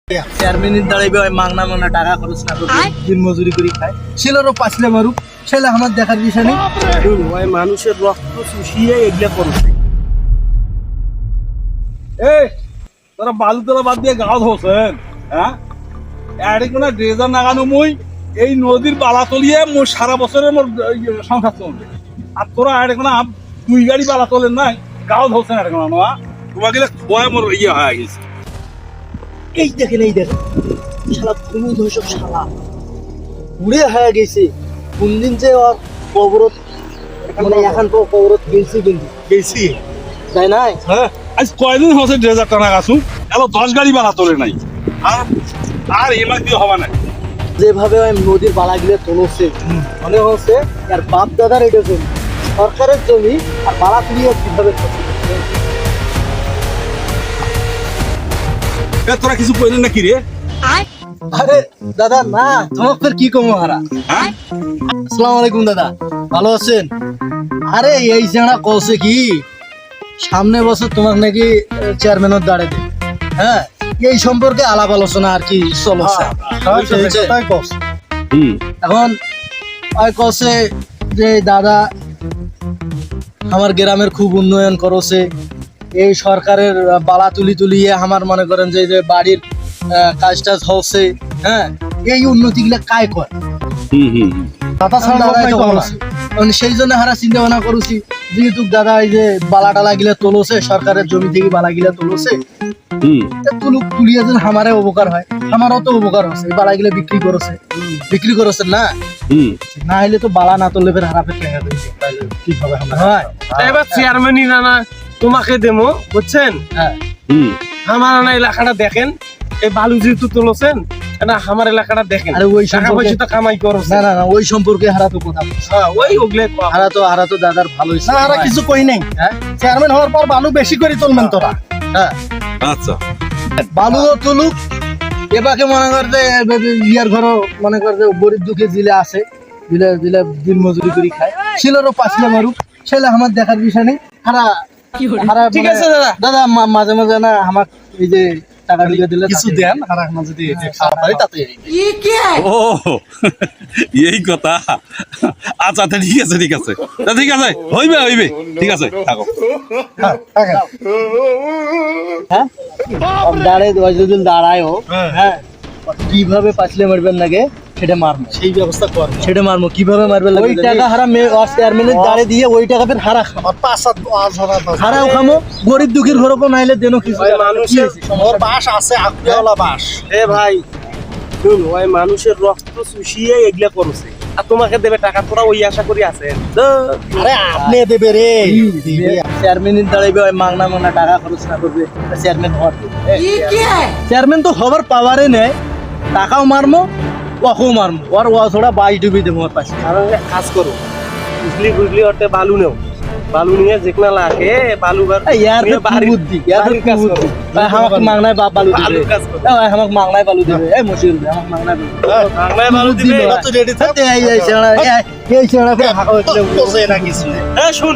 চেয়ারম্যানের দাঁড়াইবে ওই মাংনা মাংনা টাকা খরচ না করবে দিন মজুরি করে খায় ছেলেরও পাঁচলে মারুক ছেলে আমার দেখার বিষয় নেই ওই মানুষের রক্ত শুষিয়ে এগুলা করছে এই তোরা বালু তোরা বাদ দিয়ে গাছ হোসেন হ্যাঁ এর কোনো ড্রেজার নাগানো মুই এই নদীর বালা তলিয়ে মোর সারা বছরের মোর সংসার চলবে আর তোরা এর কোনো দুই গাড়ি বালা তোলেন নাই গাছ হোসেন এর কোনো না তোমাকে খোয়া মোর ইয়ে হয়ে গেছে এই দেখেন শালা ভূমি ধসক শালা উড়ে হয়ে গেছে কোন দিন যে ওর কবরত মানে এখন তো কবরত গেছি তাই নাই হ্যাঁ আজ কয়দিন হচ্ছে ড্রেজার টানা গাছু এলো 10 গাড়ি বালা তোলে নাই আর আর এমাক দিয়ে হবে না যেভাবে ওই নদীর বালাগুলো তোলছে মনে হচ্ছে আর বাপ দাদার এটা জমি সরকারের জমি আর বালা তুলিয়ে কিভাবে তোরা কিছু কইলেন না কি রে আরে দাদা না তোমার কি কমো হারা আসসালামু আলাইকুম দাদা ভালো আছেন আরে এই জানা কইছে কি সামনে বছর তোমার নাকি চেয়ারম্যানের দাঁড়াবে হ্যাঁ এই সম্পর্কে আলাপ আলোচনা আর কি চলছে এখন ওই কছে যে দাদা আমার গ্রামের খুব উন্নয়ন করছে এই সরকারের বালা তুলিয়ে আমার মনে করেন যে বাড়ির কাজ টাজ হচ্ছে হ্যাঁ এই উন্নতি গুলা কায় করে সেই জন্য হারা চিন্তা ভাবনা করছি যেহেতু দাদা এই যে বালা টালা গিলা তোলছে সরকারের জমি থেকে বালা গিলা তোলছে তুলিয়ে যেন আমারে উপকার হয় আমারও তো উপকার হচ্ছে এই বালা গিলা বিক্রি করেছে না না হলে তো বালা না তুললে ফের হারা ফের টেকা দিচ্ছে কিভাবে হয় এবার চেয়ারম্যানই না তোমাকে দেবো বুঝছেন আমার না এলাকাটা দেখেন এই বালু যেহেতু তুলছেন না আমার এলাকাটা দেখেন আরে ওই টাকা পয়সা তো কামাই করছে না ওই সম্পর্কে হারা তো কথা ওই ওগুলো হারা তো দাদার ভালো হইছে না হারা কিছু কই নাই চেয়ারম্যান হওয়ার পর বালু বেশি করে তুলবেন তোরা হ্যাঁ আচ্ছা বালু তুলুক এবাকে মনে করতে ইয়ার ঘর মনে করতে গরিব দুঃখে জিলে আছে জিলে দিন মজুরি করে খায় ছেলেরও পাঁচলে মারুক ছেলে আমার দেখার বিষয় নেই হারা ঠিক আছে দাদা মাঝে মাঝে না আমার এই যে টাকা দিয়ে দিলে কিছু দেন আর এখন যদি খাওয়া পারি তাতে ও এই কথা আচ্ছা ঠিক আছে ঠিক আছে হইবে ঠিক আছে থাকো হ্যাঁ দাঁড়ায় যদি দাঁড়ায়ও হ্যাঁ কিভাবে পাঁচলে মারবেন নাকি সেটা মারবো সেই ব্যবস্থা কর সেটা মারবো কিভাবে মারবেন ওই টাকা হারা চেয়ারম্যানের দাঁড়ে দিয়ে ওই টাকা ফের হারা হারাও খামো গরিব দুঃখীর ঘর কো নাইলে দেনো কিছু মানুষের বাস আছে আকড়াওয়ালা বাস এ ভাই শুন ওই মানুষের রক্ত শুষিয়ে এগুলা করছে আর তোমাকে দেবে টাকা তোরা ওই আশা করি আছেন আরে আপনি দেবে রে চেয়ারম্যানের দাঁড়াইবে ওই মাংনা মাংনা টাকা খরচ না করবে চেয়ারম্যান হওয়ার চেয়ারম্যান তো হবার পাওয়ারে নেই টাকাও মারমো ওকেও মারমো ওর ও থোড়া বাইশ ডুবি দেবো ওর পাশে কাজ করো বুঝলি ওতে বালু নেও বালু নিয়ে যেকনা লাগে বালু यार বুদ্ধি কাজ করো আমাকে মাংনায় বালু দিবে আমাকে মাংনায় বালু দিবে এই মশিল আমাকে মাংনায় বালু দিবে কত রেডি থাকতে এই ছেড়া এই ছেড়া করে হাঁকা হচ্ছে না কিছু শুন